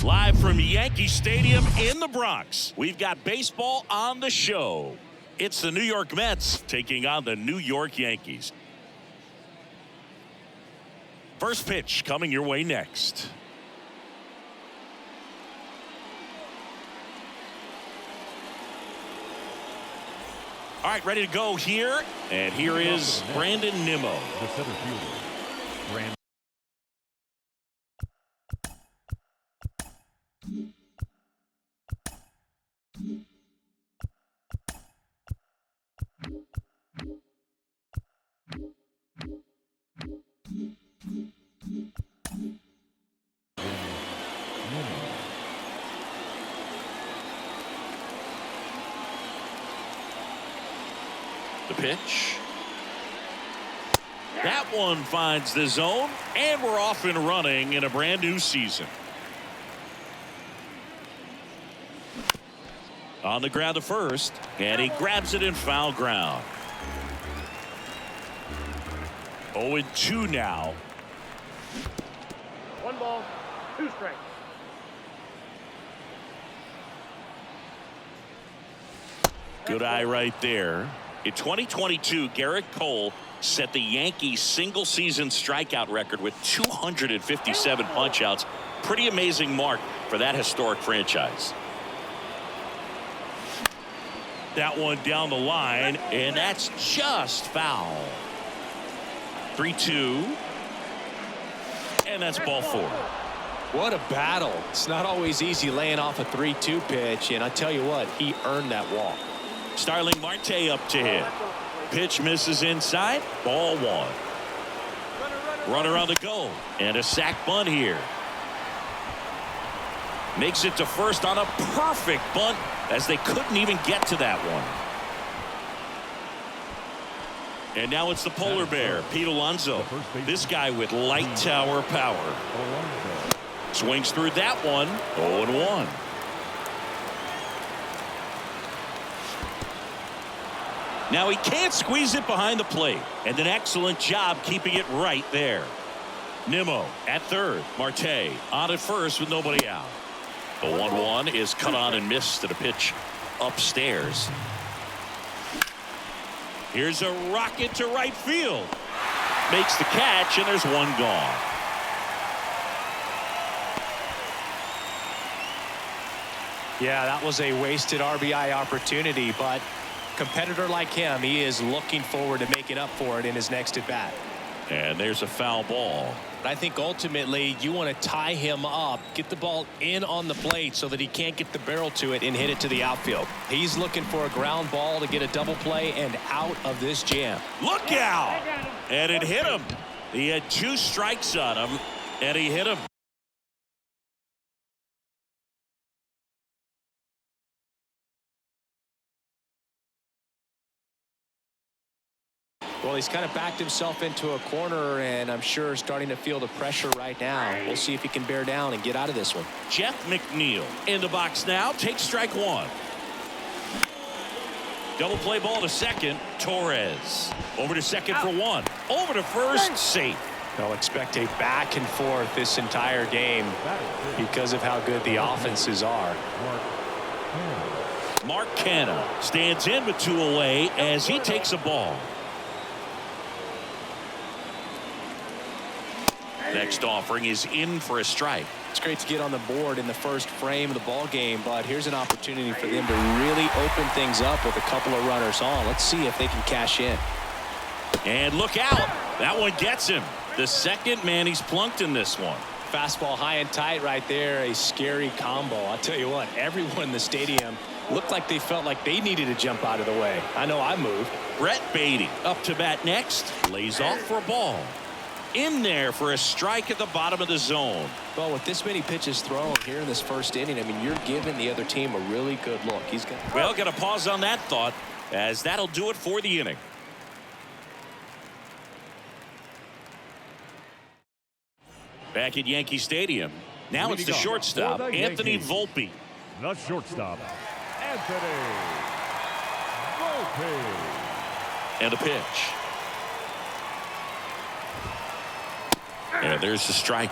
Live from Yankee Stadium in the Bronx, we've got baseball on the show. It's the New York Mets taking on the New York Yankees. First pitch coming your way next. All right, ready to go here. And here is Brandon Nimmo. The center fielder, Brandon. The pitch. That one finds the zone, and we're off and running in a brand new season. On the ground to first, and he grabs it in foul ground. 0-2 now. 1 ball, 2 strikes. Good eye right there. In 2022, Garrett Cole set the Yankees single season strikeout record with 257 punchouts. Pretty amazing mark for that historic franchise. That one down the line, and that's just foul. 3-2, and that's ball 4. What a battle. It's not always easy laying off a 3-2 pitch, and I tell you what, he earned that walk. Starling Marte up to hit. Pitch misses inside. Ball 1. Runner on the go, and a sac bunt here. Makes it to first on a perfect bunt, as they couldn't even get to that one. And now it's the polar bear, Pete Alonso. This guy with light tower power. Swings through that one. 0-1. Now he can't squeeze it behind the plate, and an excellent job keeping it right there. Nimmo at third. Marte on at first with nobody out. The 1-1 is cut on and missed at a pitch upstairs. Here's a rocket to right field. Makes the catch, and there's one gone. Yeah, that was a wasted RBI opportunity, but competitor like him, he is looking forward to making up for it in his next at bat. And there's a foul ball. But I think ultimately you want to tie him up, get the ball in on the plate so that he can't get the barrel to it and hit it to the outfield. He's looking for a ground ball to get a double play and out of this jam. Look out! And it hit him. He had 2 strikes on him, and he hit him. Well, he's kind of backed himself into a corner, and I'm sure starting to feel the pressure right now. We'll see if he can bear down and get out of this one. Jeff McNeil in the box now. Takes strike 1. Double play ball to second. Torres over to second for 1. Over to first. Safe. They'll expect a back and forth this entire game because of how good the offenses are. Mark Canha stands in with 2 away as he takes a ball. Next offering is in for a strike. It's great to get on the board in the first frame of the ball game, but here's an opportunity for them to really open things up with a couple of runners on. Let's see if they can cash in. And look out. That one gets him. The second man he's plunked in this one. Fastball high and tight right there. A scary combo. I'll tell you what, everyone in the stadium looked like they felt like they needed to jump out of the way. I know I moved. Brett Beatty up to bat next. Lays off for a ball. In there for a strike at the bottom of the zone. Well, with this many pitches thrown here in this first inning, I mean, you're giving the other team a really good look. He's got. Well, got to pause on that thought, as that'll do it for the inning. Back at Yankee Stadium. Now it's the shortstop, Anthony Volpe. The shortstop, Anthony Volpe. And a pitch. And there's the strike.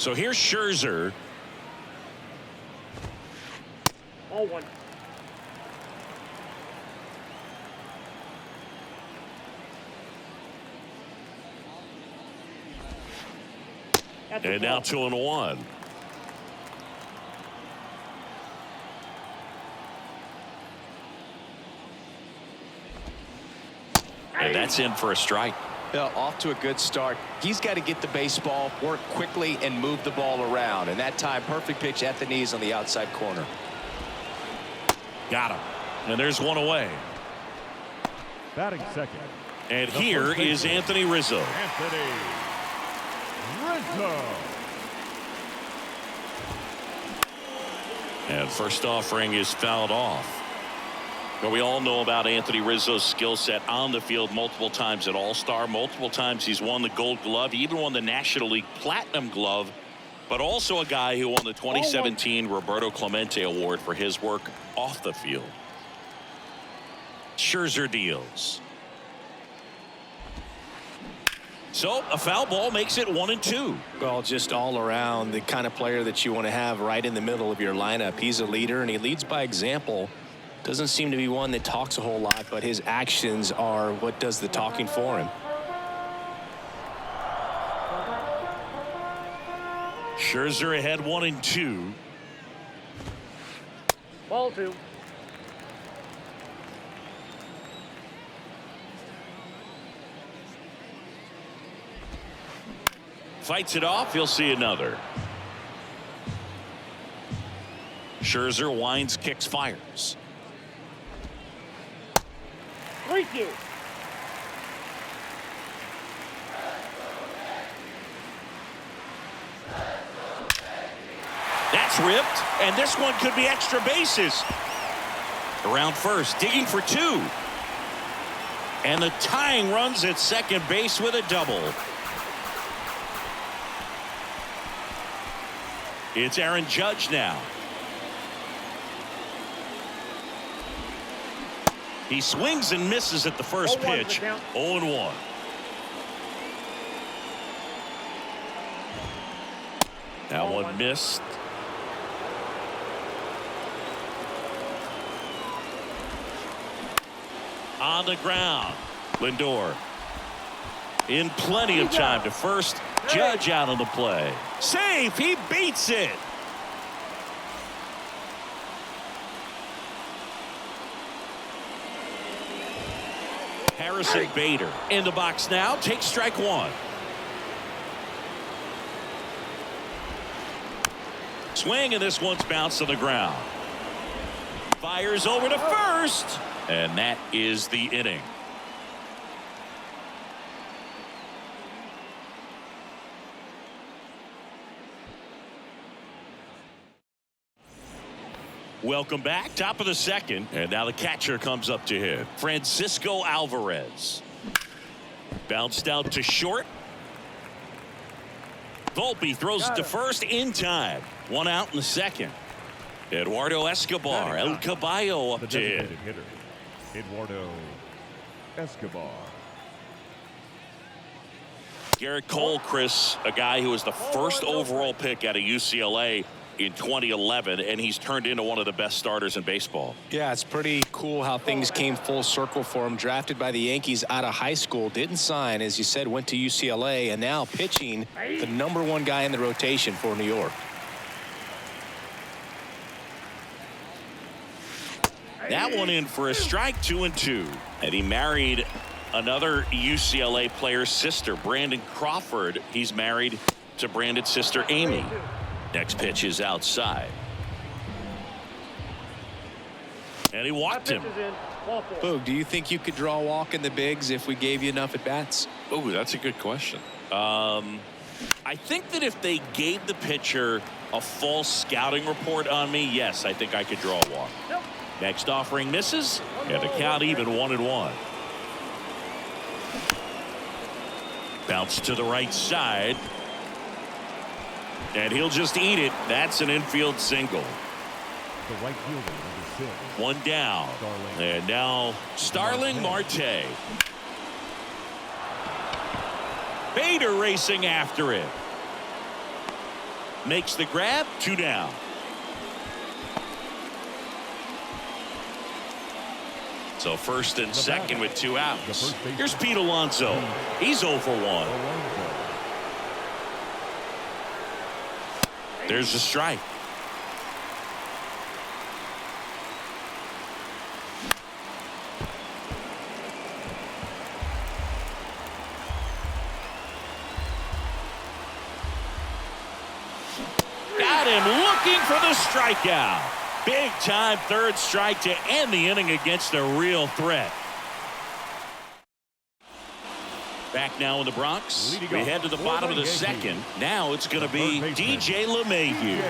So here's Scherzer. All one. And now 2-1. And that's in for a strike. Well, off to a good start. He's got to get the baseball, work quickly, and move the ball around. And that time, perfect pitch at the knees on the outside corner. Got him. And there's one away. Batting second. And The here first is baseman, Anthony Rizzo. Anthony Rizzo. And first offering is fouled off. Well, we all know about Anthony Rizzo's skill set on the field. Multiple times at All-Star, multiple times he's won the Gold Glove. He even won the National League Platinum Glove, but also a guy who won the 2017 Roberto Clemente Award for his work off the field. Scherzer deals. So a foul ball makes it 1-2. Well, just all around the kind of player that you want to have right in the middle of your lineup. He's a leader, and he leads by example. Doesn't seem to be one that talks a whole lot, but his actions are what does the talking for him. Scherzer ahead 1-2. Ball two. Fights it off. He'll see another. Scherzer winds, kicks, fires. 3-2. That's ripped, and this one could be extra bases. Around first, digging for two. And the tying runs at second base with a double. It's Aaron Judge now. He swings and misses at the first 0-1 pitch. the count. 0-1. That 0-1. one missed. On the ground. Lindor. In plenty of time to first. Judge out on the play. Safe. He beats it. Harrison Bader in the box now. Takes strike one. Swing, and this one's bounced to the ground. Fires over to first. And that is the inning. Welcome back. Top of the second. And now the catcher comes up to hit. Francisco Alvarez. Bounced out to short. Volpe throws it to first in time. One out in the second. Eduardo Escobar, El Caballo up The to hit. designated hitter, Eduardo Escobar. Garrett Cole, Chris, a guy who was the first overall pick out of UCLA in 2011, and he's turned into one of the best starters in baseball. Yeah, it's pretty cool how things came full circle for him. Drafted by the Yankees out of high school, didn't sign, as you said, went to UCLA, and now pitching the #1 guy in the rotation for New York. That one in for a strike, 2-2. And he married another UCLA player's sister, Brandon Crawford. He's married to Brandon's sister, Amy. Next pitch is outside. And he walked him. Pitch is in. Ball four. Boog, do you think you could draw a walk in the bigs if we gave you enough at bats? Oh, that's a good question. I think that if they gave the pitcher a false scouting report on me, yes, I think I could draw a walk. Nope. Next offering misses, and the count even 1-1. Bounce to the right side. And he'll just eat it. That's an infield single. The right fielder, number 6. One down. Starling. And now Starling Marte. Bader racing after it. makes the grab. 2 down. So first and second with 2 outs. Here's Pete Alonso. He's 0 for 1. There's a strike. Got him looking for the strikeout. Big time third strike to end the inning against a real threat. Back now in the Bronx. We head to the bottom of the second. Now it's going to be DJ LeMahieu.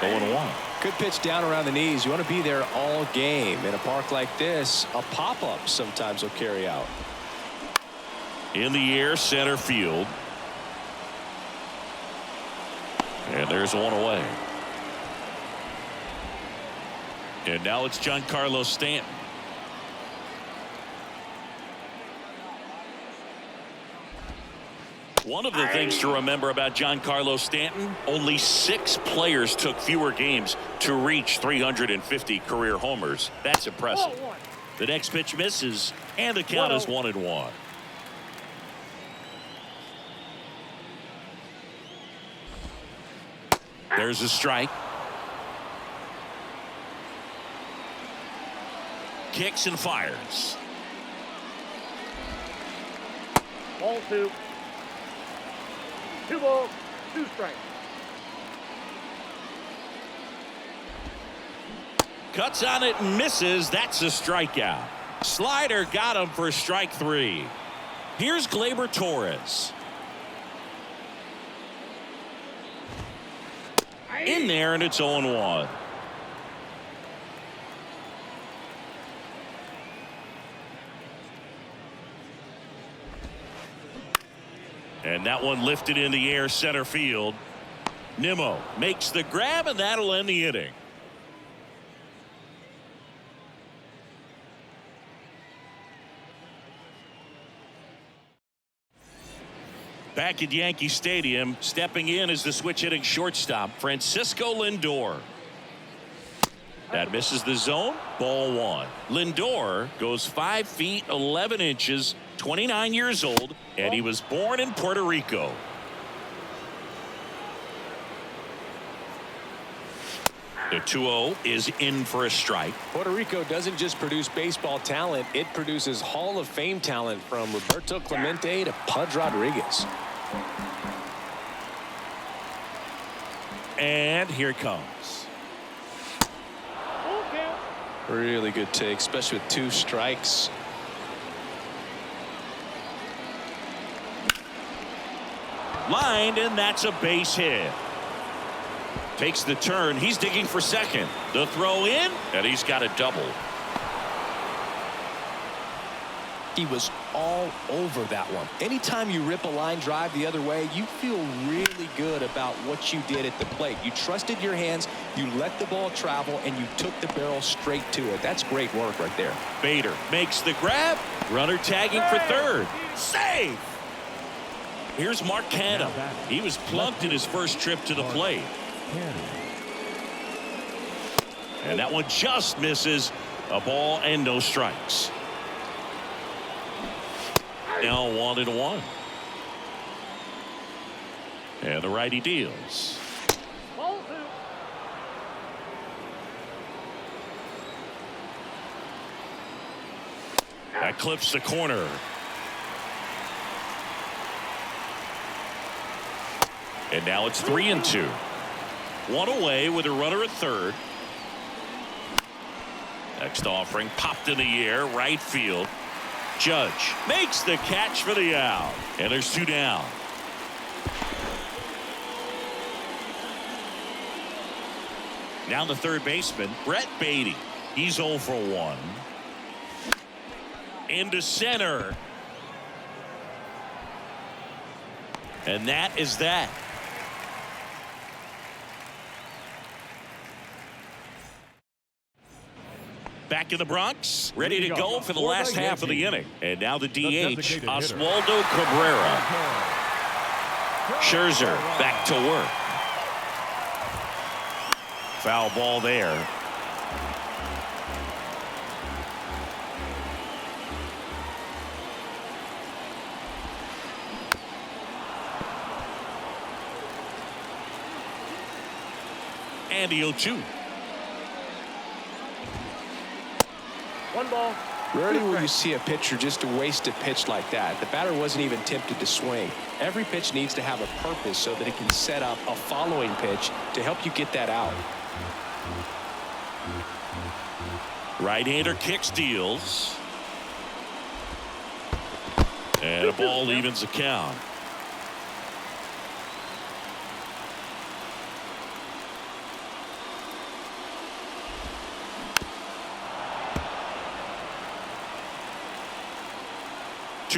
0-1. Good pitch down around the knees. You want to be there all game. In a park like this, a pop-up sometimes will carry out. In the air, center field. And there's one away. And now it's Giancarlo Stanton. One of the things to remember about Giancarlo Stanton, only 6 players took fewer games to reach 350 career homers. That's impressive. The next pitch misses, and the count is 1-1. There's a strike. Kicks and fires. Ball 2. 2 balls, 2 strikes. Cuts on it and misses. That's a strikeout. Slider got him for strike 3. Here's Gleyber Torres. In there, and it's 0-1. And that one lifted in the air, center field. Nimmo makes the grab, and that'll end the inning. Back at Yankee Stadium, stepping in is the switch-hitting shortstop, Francisco Lindor. That misses the zone. Ball 1. Lindor goes 5 feet 11 inches, 29 years old, and he was born in Puerto Rico. The 2-0 is in for a strike. Puerto Rico doesn't just produce baseball talent, it produces Hall of Fame talent, from Roberto Clemente to Pudge Rodriguez. And here it comes. Really good take, especially with 2 strikes. Lined, and that's a base hit. Takes the turn. He's digging for second. The throw in, and he's got a double. He was all over that one. Anytime you rip a line drive the other way, you feel really good about what you did at the plate. You trusted your hands, you let the ball travel, and you took the barrel straight to it. That's great work right there. Bader makes the grab. Runner tagging for third. Save! Here's Mark Canha. He was plunked in his first trip to the plate. And that one just misses. A ball and no strikes. Now 1-1. And the righty deals. Ball 2. That clips the corner. And now it's 3-2. One away with a runner at third. Next offering popped in the air, right field. Judge makes the catch for the out. And there's 2 down. Now the third baseman, Brett Beatty. He's 0 for 1. Into center. And that is that. Back in the Bronx, ready to go for the last half of the inning. And now the DH, Oswaldo Cabrera. Scherzer back to work. Foul ball there. And the 0-2. 1 ball. Rarely will you see a pitcher just waste a pitch like that. The batter wasn't even tempted to swing. Every pitch needs to have a purpose so that it can set up a following pitch to help you get that out. Right-hander kick steals. And a ball evens the count.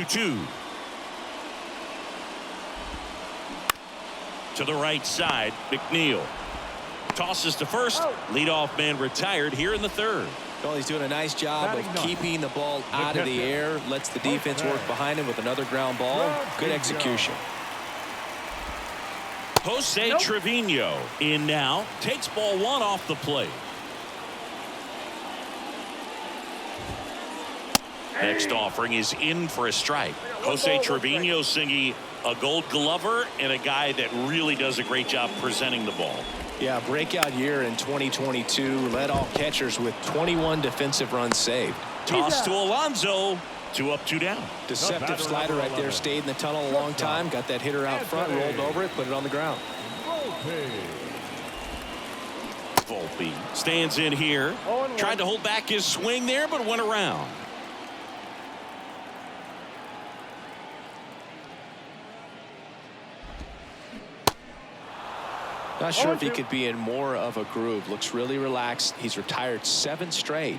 Two. To the right side, McNeil tosses to first. Leadoff man retired here in the 3rd. Well, he's doing a nice job of keeping the ball out of the air. Lets the defense work behind him with another ground ball. Good execution. Jose Trevino in now. Takes ball 1 off the plate. Next offering is in for a strike. Jose Trevino singing a Gold Glover and a guy that really does a great job presenting the ball. Yeah, breakout year in 2022. Led all catchers with 21 defensive runs saved. Toss to Alonso. 2 up, 2 down. Deceptive slider right there. Stayed in the tunnel a long time. Got that hitter out front. Rolled over it. Put it on the ground. Volpe stands in here. Tried to hold back his swing there, but went around. Not sure if he could be in more of a groove. Looks really relaxed. He's retired 7 straight.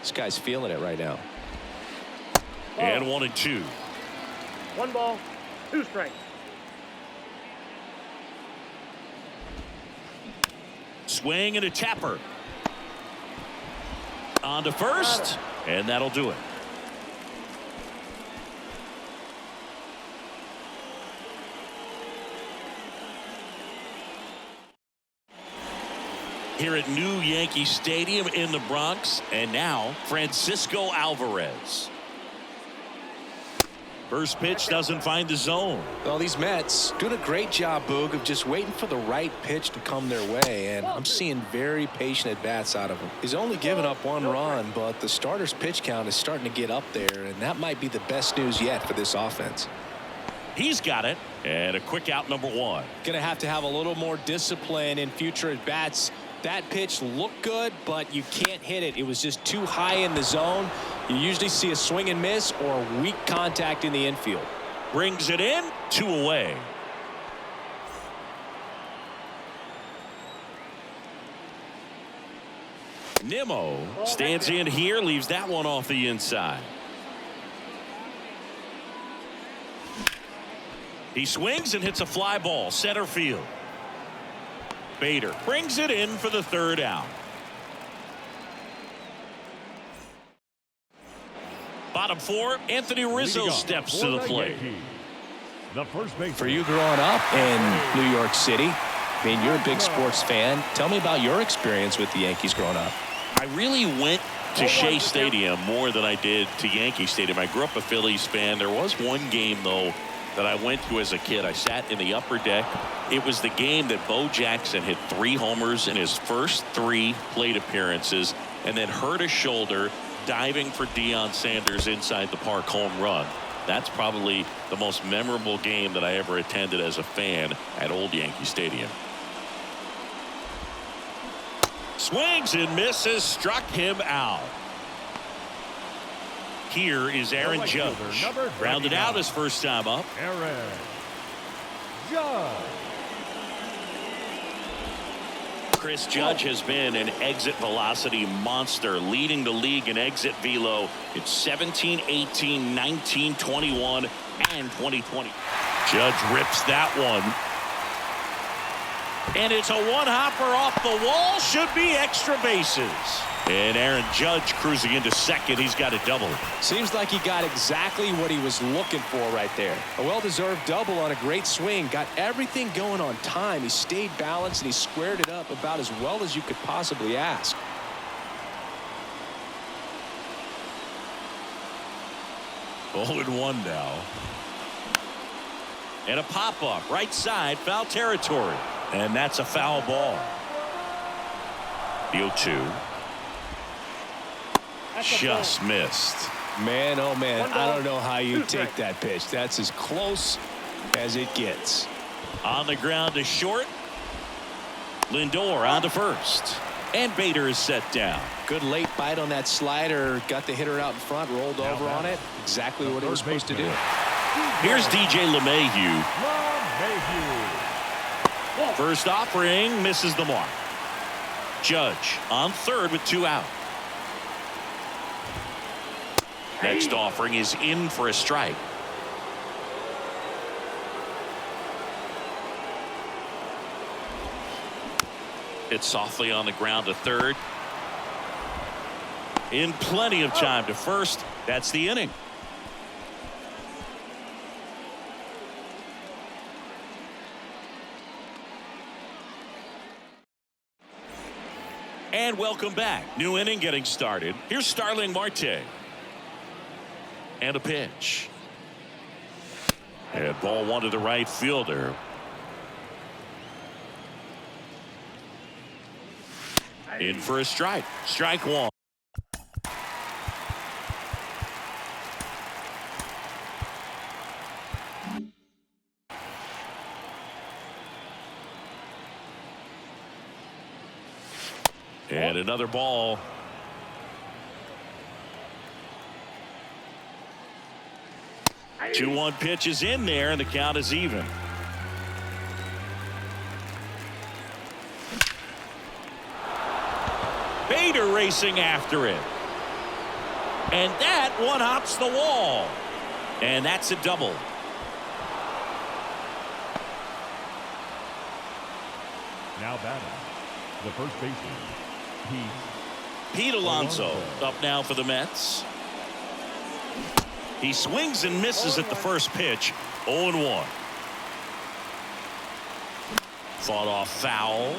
This guy's feeling it right now. And 1-2. 1 ball, 2 strikes. Swing and a tapper. On to first, and that'll do it. Here at New Yankee Stadium in the Bronx, and now Francisco Alvarez. First pitch doesn't find the zone. Well, these Mets doing a great job, Boog, of just waiting for the right pitch to come their way, and I'm seeing very patient at-bats out of him. He's only given up 1 run, but the starter's pitch count is starting to get up there, and that might be the best news yet for this offense. He's got it, and a quick out, number 1. Going to have a little more discipline in future at-bats. That pitch looked good, but you can't hit it. It was just too high in the zone. You usually see a swing and miss or weak contact in the infield. Brings it in, 2 away. Nimmo stands in here, leaves that one off the inside. He swings and hits a fly ball, center field. Bader brings it in for the 3rd out. Bottom 4, Anthony Rizzo steps to the plate. The first base. For you growing up in New York City, I mean, you're a big sports fan. Tell me about your experience with the Yankees growing up. I really went to Shea Stadium more than I did to Yankee Stadium. I grew up a Phillies fan. There was one game, though, that I went to as a kid. I sat in the upper deck. It was the game that Bo Jackson hit 3 homers in his first 3 plate appearances and then hurt his shoulder diving for Deion Sanders inside the park home run. That's probably the most memorable game that I ever attended as a fan at Old Yankee Stadium. Swings and misses, struck him out. Here is Aaron Judge. Rounded out his first time up. Aaron Judge. Chris Judge has been an exit velocity monster, leading the league in exit velo. It's 17, 18, 19, 21, and 2020. Judge rips that one. And it's a one-hopper off the wall. Should be extra bases. And Aaron Judge cruising into second. He's got a double. Seems like he got exactly what he was looking for right there. A well-deserved double on a great swing. Got everything going on time. He stayed balanced and he squared it up about as well as you could possibly ask. Oh, and 1 now. And a pop-up right side, foul territory. And that's a foul ball. The 0-2. Just missed. Man, oh man, I don't know how you take that pitch. That's as close as it gets. On the ground to short. Lindor on to first. And Bader is set down. Good late bite on that slider. Got the hitter out in front, rolled over on it. Exactly what he was supposed to do. Here's DJ LeMahieu. First offering misses the mark. Judge on third with 2 out. Next offering is in for a strike. Hit softly on the ground to third. In plenty of time to first. That's the inning. And welcome back. New inning getting started. Here's Starling Marte. And a pitch. And ball 1 to the right fielder. In for a strike. Strike 1. And another ball. Two 2-1 pitch is in there, and the count is even. Bader racing after it. And that one hops the wall. And that's a double. Now batting, the first baseman, Pete Alonso up now for the Mets. He swings and misses at the first pitch. 0-1. Fought off foul.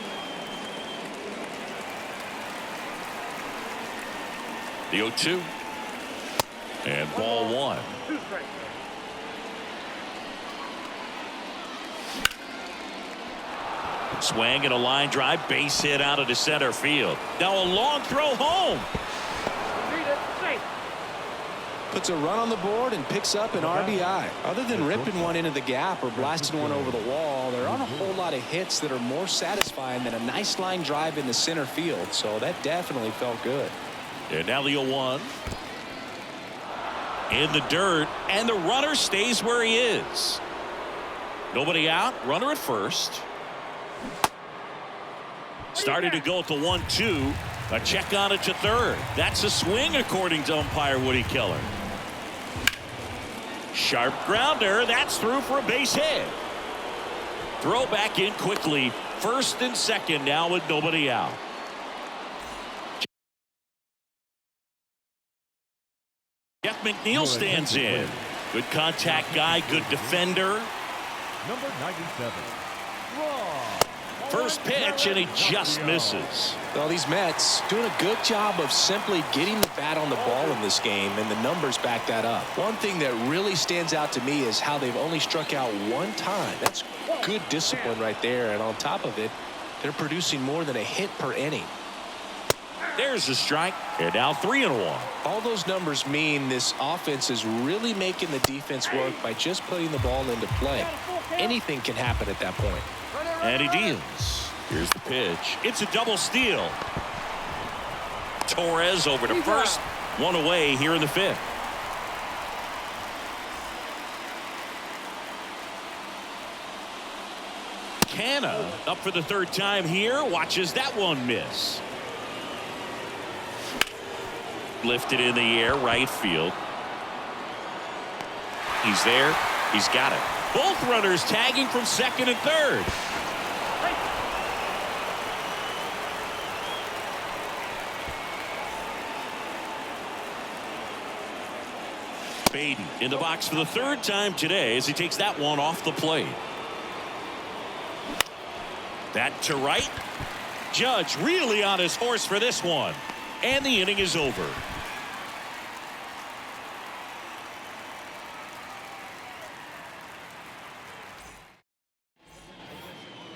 The 0-2. And ball 1. Swing and a line drive, base hit out into center field. Now a long throw home. Puts a run on the board and picks up an RBI. Other than ripping one into the gap or blasting one over the wall, there aren't a whole lot of hits that are more satisfying than a nice line drive in the center field. So that definitely felt good. And now the 0-1. In the dirt, and the runner stays where he is. Nobody out, runner at first. Started to go at the 1-2. A check on it to third. That's a swing according to umpire Woody Keller. Sharp grounder. That's through for a base hit. Throw back in quickly. First and second now with nobody out. Jeff McNeil stands in. Good contact guy, good defender. number 97. First pitch, and he just misses. Well, these Mets doing a good job of simply getting the bat on the ball in this game, and the numbers back that up. One thing that really stands out to me is how they've only struck out one time. That's good discipline right there, and on top of it, they're producing more than a hit per inning. There's a strike, and now 3-1. All those numbers mean this offense is really making the defense work by just putting the ball into play. Anything can happen at that point. And he deals. Here's the pitch. It's a double steal. Torres over to first. One away here in the fifth. Canna up for the third time here. Watches that one miss. Lifted in the air, right field. He's there. He's got it. Both runners tagging from second and third. Beatty in the box for the third time today as he takes that one off the plate. That to right. Judge really on his horse for this one. And the inning is over.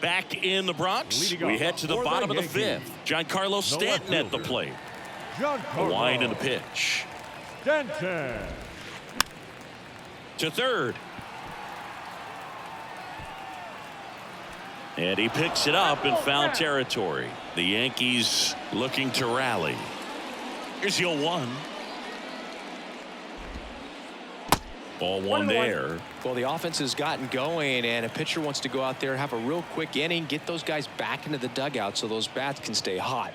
Back in the Bronx, we head to the bottom of the fifth. Giancarlo Stanton at the plate. A wind in the pitch. Stanton. To third. And he picks it up in foul territory. The Yankees looking to rally. Here's 0-1. Ball one there. Well, the offense has gotten going, and a pitcher wants to go out there, have a real quick inning, get those guys back into the dugout so those bats can stay hot.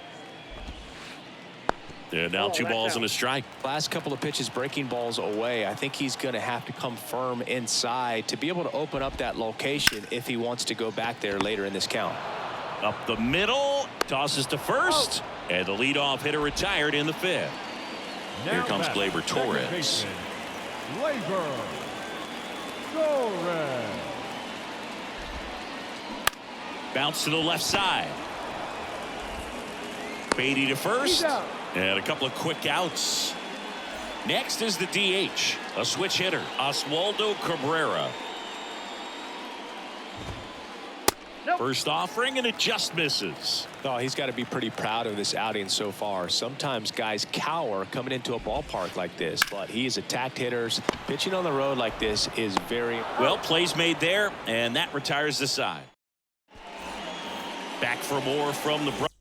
And now 2 balls and a strike. Last couple of pitches breaking balls away. I think he's going to have to come firm inside to be able to open up that location if he wants to go back there later in this count. Up the middle, tosses to first, and the leadoff hitter retired in the fifth. Here comes Gleyber Torres. Gleyber Torres. Bounce to the left side. Beatty to first. And a couple of quick outs. Next is the DH. A switch hitter. Oswaldo Cabrera. First offering, and it just misses. Oh, he's got to be pretty proud of this outing so far. Sometimes guys cower coming into a ballpark like this, but he's attacked hitters. Pitching on the road like this is very well. Plays made there, and that retires the side. Back for more from the Bronx.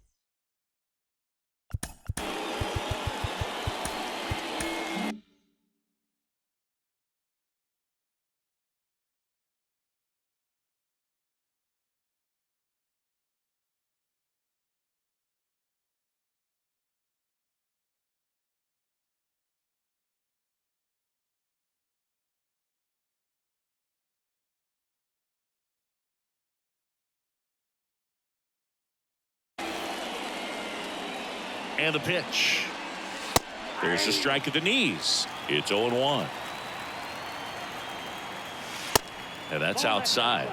And the pitch. There's a strike at the knees. It's 0-1. And that's outside.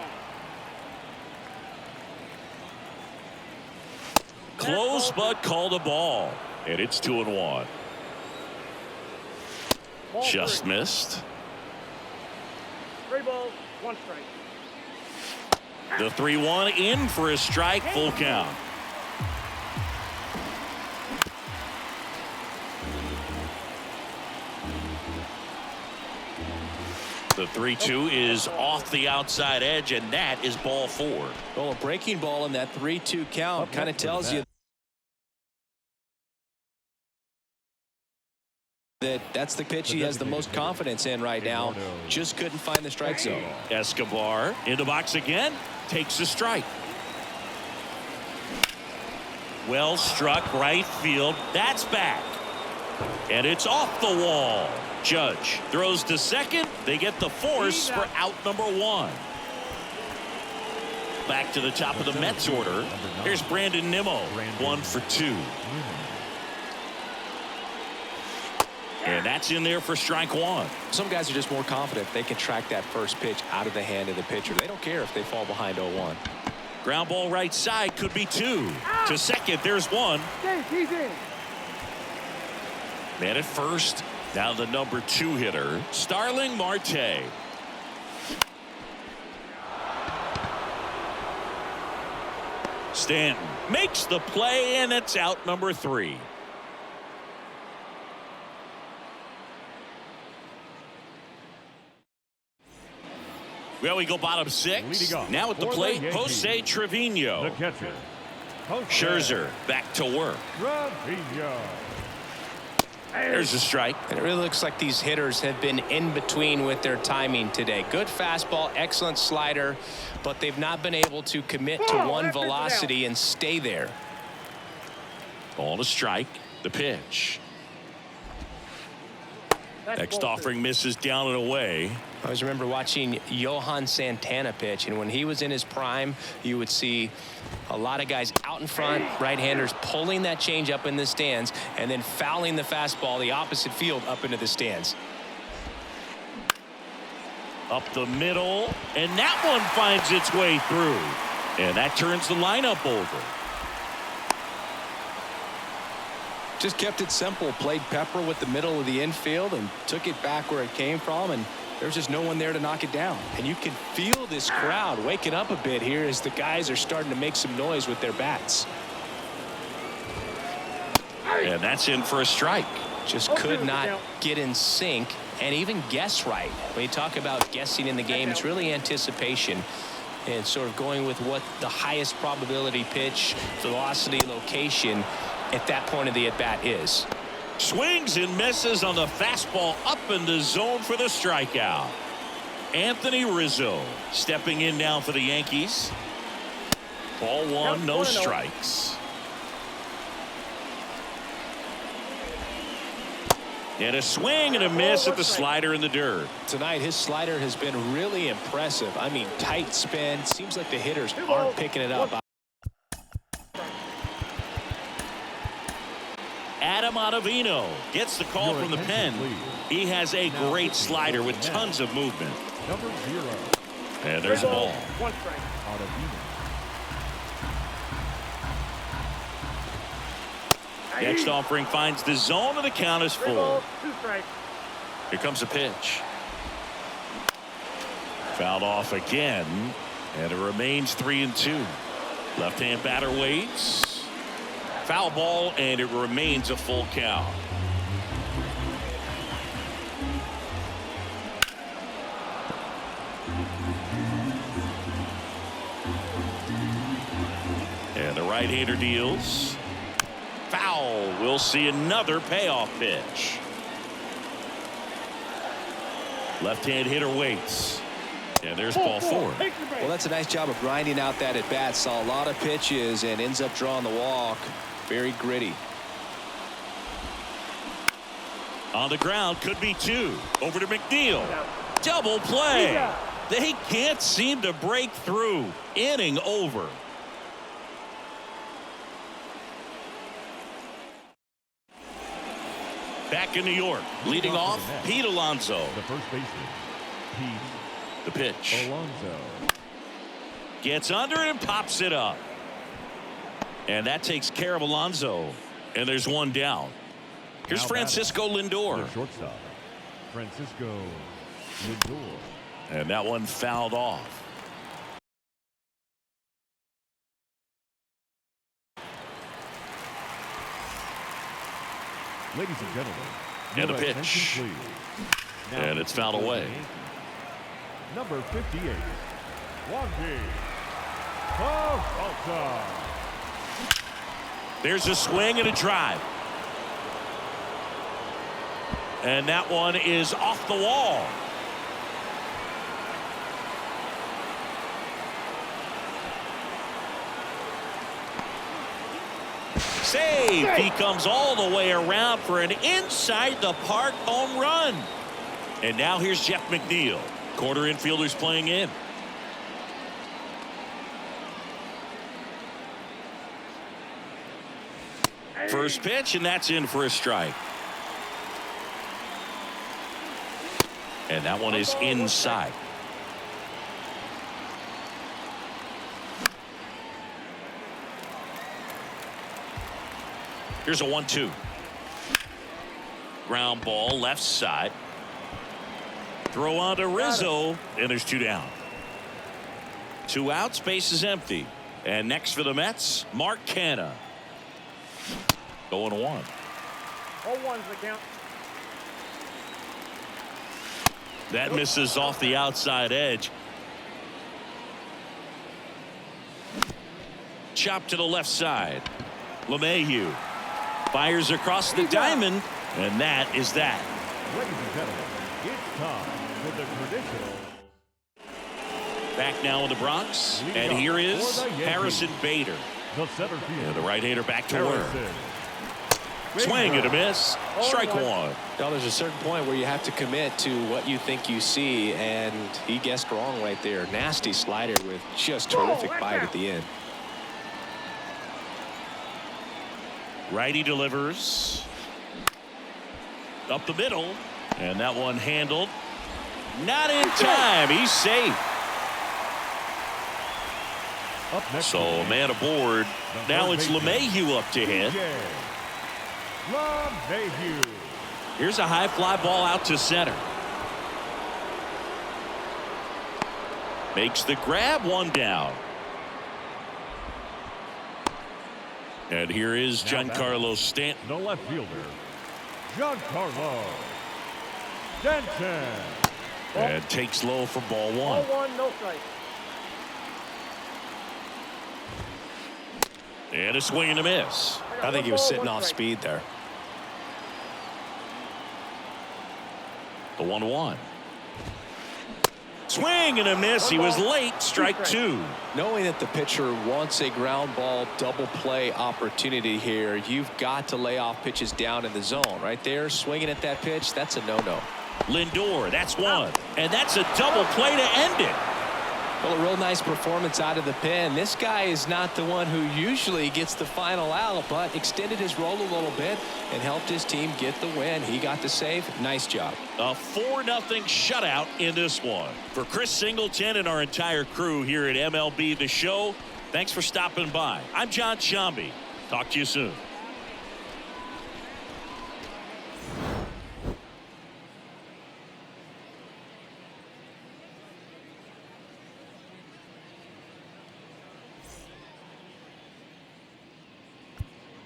Close, but called a ball. And it's 2-1. Just missed. 3 balls, 1 strike. The 3-1 in for a strike, full count. The 3-2 is off the outside edge, and that is ball 4. Well, a breaking ball in that 3-2 count kind of tells you that that's the pitch he has the most confidence in right now. Just couldn't find the strike zone. Escobar in the box again, takes a strike. Well struck right field. That's back. And it's off the wall. Judge throws to second. They get the force for out number 1. Back to the top of the Mets order. Here's Brandon Nimmo. 1 for 2. And that's in there for strike 1. Some guys are just more confident they can track that first pitch out of the hand of the pitcher. They don't care if they fall behind 0-1. Ground ball right side, could be 2. To second, there's 1. He's in. Man at first. Now the number 2 hitter, Starling Marte. Stanton makes the play, and it's out number 3. Well, we go bottom 6. Now at the plate, Jose Trevino. The catcher, Scherzer back to work. Trevino. There's a strike. And it really looks like these hitters have been in between with their timing today. Good fastball, excellent slider, but they've not been able to commit to one velocity and stay there. Ball to strike. The pitch. Next offering misses down and away. I always remember watching Johan Santana pitch, and when he was in his prime, you would see a lot of guys out in front, right-handers pulling that change up in the stands and then fouling the fastball the opposite field up into the stands. Up the middle, and that one finds its way through. And that turns the lineup over. Just kept it simple. Played pepper with the middle of the infield and took it back where it came from. And there's just no one there to knock it down. And you can feel this crowd waking up a bit here as the guys are starting to make some noise with their bats. And that's in for a strike. Just could not get in sync and even guess right. When you talk about guessing in the game, it's really anticipation and sort of going with what the highest probability pitch, velocity, location at that point of the at-bat is. Swings and misses on the fastball up in the zone for the strikeout. Anthony Rizzo stepping in now for the Yankees. Ball one, no strikes. And a swing and a miss at the slider in the dirt. Tonight, his slider has been really impressive. I mean, tight spin. Seems like the hitters aren't picking it up. Adam Ottavino gets the call from the pen. He has a great slider with tons of movement. Number 0. And there's a ball. 1 strike. Ottavino. Next offering finds the zone, and the count is 3 full. balls, 2 strikes. Here comes a pitch. Fouled off again, and it remains 3-2. Left-hand batter waits. Foul ball, and it remains a full count. And the right-hander deals. Foul. We'll see another payoff pitch. Left-hand hitter waits. And there's ball 4. Well, that's a nice job of grinding out that at bat. Saw a lot of pitches and ends up drawing the walk. Very gritty. On the ground, could be 2. Over to McNeil. Double play. They can't seem to break through. Inning over. Back in New York, leading off, Pete Alonso. The first baseman, Pete The pitch. Alonso. Gets under it and pops it up. And that takes care of Alonso. And there's one down. Here's Now Francisco Lindor. The shortstop, Francisco Lindor. And that one fouled off. Ladies and gentlemen, And your a pitch. attention, please. Now And it's fouled away. Number 58, Wandy Peralta. There's a swing and a drive. And that one is off the wall. Save. He comes all the way around for an inside the park home run. And now here's Jeff McNeil. Corner infielders playing in. First pitch, and that's in for a strike. And that one is inside. Here's a 1-2. Ground ball left side. Throw on to Rizzo, and there's 2 down. 2 outs, base is empty. And next for the Mets, Mark Canha. Going 1. All ones the count. That misses off the outside edge. Chop to the left side. LeMahieu fires across the diamond, and that is that. Ladies and gentlemen, it's time for the traditional. Back now in the Bronx, and here is Harrison Bader. The center field. And the right-hander back to work. Harrison. Swing and a miss. Strike 1. Now, there's a certain point where you have to commit to what you think you see, and he guessed wrong right there. Nasty slider with just terrific bite at the end. Righty delivers. Up the middle. And that one handled. Not in time. He's safe. Up next, So a man aboard. Now it's LeMahieu up to hit. LeMahieu. Here's a high fly ball out to center. Makes the grab, one down. And here is Giancarlo Stanton. The left fielder, Giancarlo Stanton. And takes low for ball Ball one. 1, no strike. And a swing and a miss. I think he was sitting off speed there. The 1-1. Swing and a miss. He was late. Strike two. Knowing that the pitcher wants a ground ball double play opportunity here, you've got to lay off pitches down in the zone. Right there, swinging at that pitch, that's a no-no. Lindor, that's one. And that's a double play to end it. Well, a real nice performance out of the pen. This guy is not the one who usually gets the final out, but extended his role a little bit and helped his team get the win. He got the save. Nice job. A 4-0 shutout in this one. For Chris Singleton and our entire crew here at MLB The Show, thanks for stopping by. I'm John Shambi. Talk to you soon.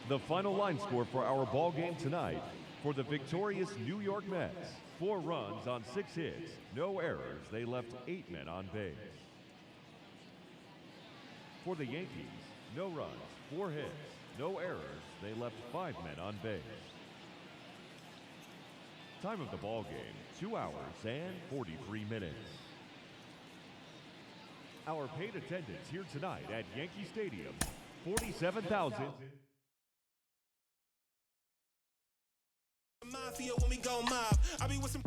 The final line score for our ball game tonight: for the victorious New York Mets, 4 runs on 6 hits, no errors. They left 8 men on base. For the Yankees, no runs, 4 hits, no errors. They left 5 men on base. Time of the ball game: 2 hours and 43 minutes. Our paid attendance here tonight at Yankee Stadium: 47,000. Mafia when we go mob. I be with some